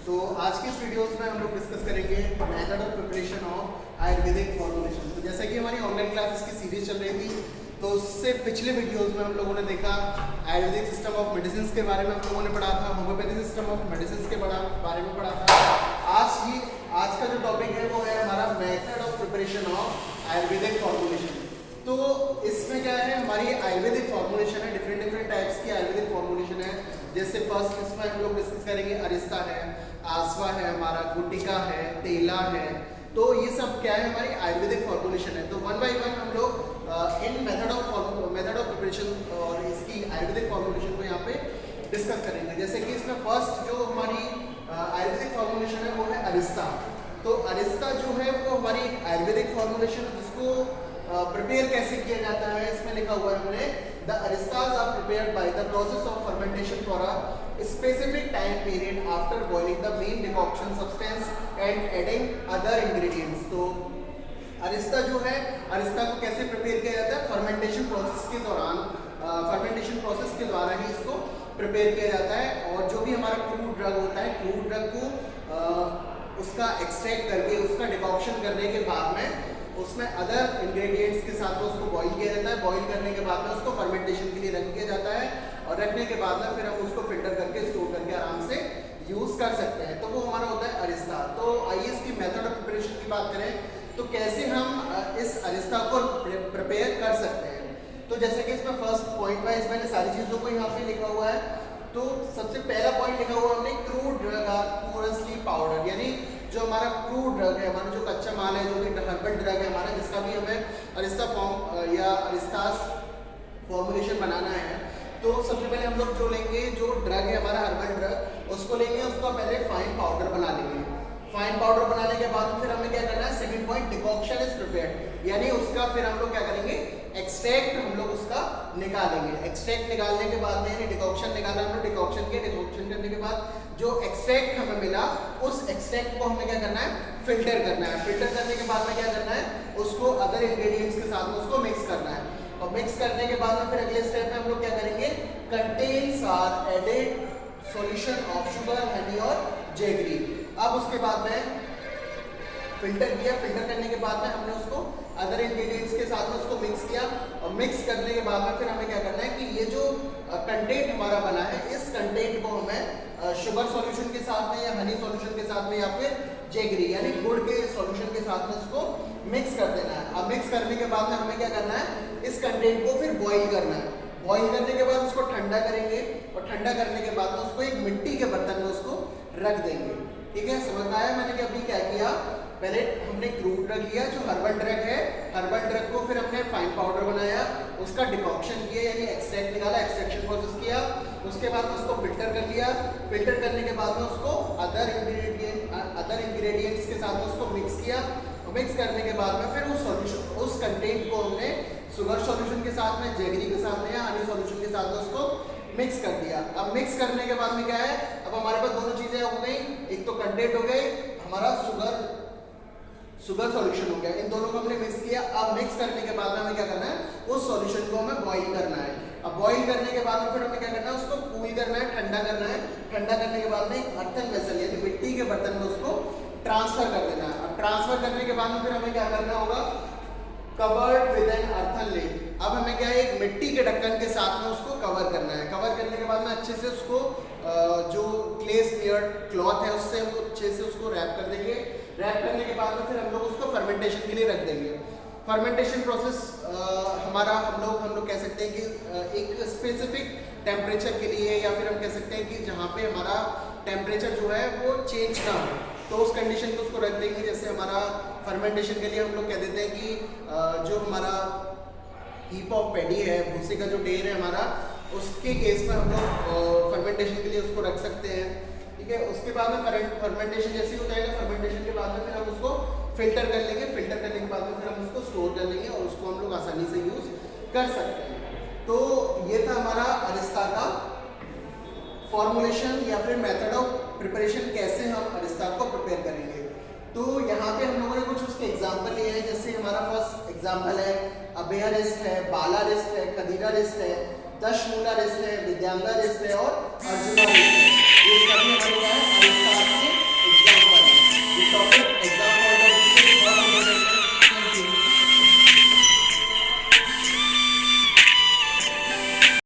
तो आज की इस वीडियोस में हम लोग डिस्कस करेंगे method of preparation of Ayurvedic formulation. तो जैसा कि हमारी ऑनलाइन क्लासेस की सीरीज चल रही थी, तो उससे पिछले वीडियोस में हम लोगों ने देखा आयुर्वेदिक सिस्टम ऑफ मेडिसिन के बारे में हम लोगों ने पढ़ा था, होम्योपैथी सिस्टम ऑफ मेडिसिन के बारे में पढ़ा था। आज का जो टॉपिक है वो है हमारा method of preparation of Ayurvedic formulation. तो इसमें क्या है, हमारी आयुर्वेदिक फॉर्मुलेशन है, डिफरेंट टाइप्स की आयुर्वेदिक फॉर्मुलेशन है। जैसे फर्स्ट इसमें हम लोग डिस्कस करेंगे अरिस्ता है, आसवा है, हमारा गुटिका है, तेला है। तो ये सब क्या है, हमारी आयुर्वेदिक फॉर्मुलेशन है। तो वन बाय वन हम लोग इन मेथड ऑफ प्रिपरेशन और इसकी आयुर्वेदिक फॉर्मुलेशन को यहाँ पे डिस्कस करेंगे। जैसे कि इसमें फर्स्ट जो हमारी आयुर्वेदिक फॉर्मुलेशन है वो है अरिस्ता। तो अरिस्ता जो है वो हमारी आयुर्वेदिक फॉर्मुलेशन, जिसको प्रिपेयर कैसे किया जाता है, इसमें लिखा हुआ है हमने, the arishtas are prepared by the process of fermentation for a specific time period after boiling the main decoction substance and adding other ingredients. तो अरिस्ता जो है, अरिस्ता को कैसे प्रिपेयर किया जाता है, फर्मेंटेशन प्रोसेस के दौरान, फर्मेंटेशन प्रोसेस के द्वारा ही इसको प्रिपेयर किया जाता है। और जो भी हमारा क्रूड ड्रग होता है, क्रूड ड्रग को उसका एक्सट्रैक्ट करके उसका डिकॉक्शन करने के बाद में उसमें अदर इंग्रेडिएंट्स के साथ में उसको बॉईल किया जाता है। बॉईल करने के बाद में उसको फर्मेंटेशन के लिए रख दिया जाता है और रखने के बाद में फिर हम उसको फिल्टर करके स्टोर करके आराम से यूज कर सकते हैं। तो वो हमारा होता है अरिस्ता। तो आइए इसकी मेथड ऑफ प्रिपरेशन की बात करें, तो कैसे हम इस अरिस्ता को प्रिपेयर कर सकते हैं। तो जैसे कि इसमें फर्स्ट पॉइंट वाइज मैंने सारी चीज़ों को यहाँ पे लिखा हुआ है। तो सबसे पहला पॉइंट लिखा हुआ हमने क्रूड ड्रग आर पोरसली पाउडर, यानी जो हमारा क्रूड ड्रग है, हमारा जो कच्चा माल है, जो भी हर्बल ड्रग है हमारा, जिसका भी हमें अरिस्ता फॉर्म या अरिस्तास फॉर्मुलेशन बनाना है, तो सबसे पहले हम लोग जो लेंगे, जो ड्रग है हमारा हर्बल ड्रग, उसको लेंगे, उसका पहले फाइन पाउडर बना लेंगे। फाइन पाउडर बनाने के बाद फिर हमें क्या करना है, second point decoction is prepared, यानी उसका फिर हम लोग क्या करेंगे, एक्सट्रैक्ट हम लोग उसका निकालेंगे। एक्सट्रैक्ट निकालने के बाद में, यानी डिकॉक्शन निकाला हम लोग, डिकॉक्शन करने के बाद जो एक्सट्रैक्ट हमें मिला, उस एक्सट्रैक्ट को हमें क्या करना है, फिल्टर करना है। फिल्टर करने के बाद में क्या करना है, उसको अदर इंग्रेडिएंट्स के साथ में उसको मिक्स करना है। और मिक्स करने के बाद में फिर अगले स्टेप में हम लोग क्या करेंगे, contents are added solution of sugar, honey और जैगरी। अब उसके बाद में फिल्टर किया, फिल्टर करने के बाद में हमने उसको अदर इंग्रेडिएंट्स के साथ में उसको मिक्स किया। और मिक्स करने के बाद में फिर हमें क्या करना है कि ये जो कंटेंट हमारा बना है, इस कंटेंट को हमें शुगर सॉल्यूशन के साथ में या हनी सॉल्यूशन के साथ में या फिर जैगरी यानी गुड़ के सॉल्यूशन के साथ में इसको मिक्स कर देना है। अब मिक्स करने के बाद में हमें क्या करना है, इस कंटेंट को फिर बॉईल करना है। बॉईल करने के बाद उसको ठंडा करेंगे और ठंडा करने के बाद में उसको एक मिट्टी के बर्तन में उसको रख देंगे। ठीक है, समझ में आया मैंने कि अभी क्या किया, पहले हमने क्रूड ड्रग लिया जो हर्बल ड्रग है, हर्बल ड्रग को फिर हमने फाइन पाउडर बनाया, उसका डिकॉक्शन किया यानी एक्सट्रैक्ट निकाला, एक्सट्रैक्शन प्रोसेस किया, उसके बाद उसको फिल्टर कर लिया। फिल्टर करने के बाद में उसको अदर इंग्रेडिएंट्स के साथ में उसको मिक्स किया। मिक्स करने के बाद में फिर उस सॉल्यूशन, उस कंटेंट को हमने शुगर सॉल्यूशन के साथ में, जैगरी के साथ में या हनी सॉल्यूशन के साथ में उसको मिक्स कर दिया। अब मिक्स करने के बाद में क्या है, अब हमारे पास दोनों चीजें हो गई, एक तो कंटेंट हो गई, हमारा शुगर सॉल्यूशन हो गया। इन दोनों को हमने मिक्स किया। अब मिक्स करने के बाद में हमें क्या करना है, उस सॉल्यूशन को हमें बॉईल करना है। अब बॉईल करने के बाद में फिर हमें क्या करना है, उसको कूल करना है, ठंडा करना है। ठंडा करने के बाद में एक अर्थन वेसल यानी मिट्टी के बर्तन में उसको ट्रांसफर कर देना है। अब ट्रांसफर करने के बाद में फिर हमें क्या करना होगा, covered with an earthen lid. अब हमें क्या है, एक मिट्टी के ढक्कन के साथ में उसको कवर करना है। कवर करने के बाद में अच्छे से उसको जो क्ले स्मीयर्ड क्लॉथ है उससे हम अच्छे से उसको रैप कर देंगे। रैप करने के बाद में फिर हम लोग उसको फर्मेंटेशन के लिए रख देंगे। फर्मेंटेशन प्रोसेस हमारा हम लोग कह सकते हैं कि एक स्पेसिफिक टेम्परेचर के लिए, या फिर हम कह सकते हैं कि जहाँ पे हमारा टेम्परेचर जो है वो चेंज ना हो, तो उस कंडीशन को उसको रख देंगे। जैसे हमारा फर्मेंटेशन के लिए हम लोग कह देते हैं कि जो हमारा हीप ऑफ पैडी है, भूसे का जो ढेर है हमारा, उसके केस में हम लोग फर्मेंटेशन के लिए उसको रख सकते हैं। ठीक है, उसके बाद में फर्मेंटेशन जैसे ही हो जाएगा, फर्मेंटेशन के बाद में फिर हम उसको फिल्टर कर लेंगे। फिल्टर करने के बाद में फिर हम उसको स्टोर कर लेंगे और उसको हम लोग आसानी से यूज कर सकते हैं। तो ये था हमारा अरिस्ता का फॉर्मुलेशन या फिर मेथड ऑफ प्रिपरेशन, कैसे हम अरिस्ता को प्रिपेयर करेंगे। तो यहाँ पे हम लोगों ने कुछ उसके एग्जाम्पल लिए हैं। जैसे हमारा फर्स्ट एग्जाम्पल है अभया रिस्ट है, बाला रिस्ट है, खदीरा रिस्ट है, दशमूला रिस्ट है, विद्यांगा रिस्ट है और अर्जुना रिस्ट है। ये सभी हमारे क्या है,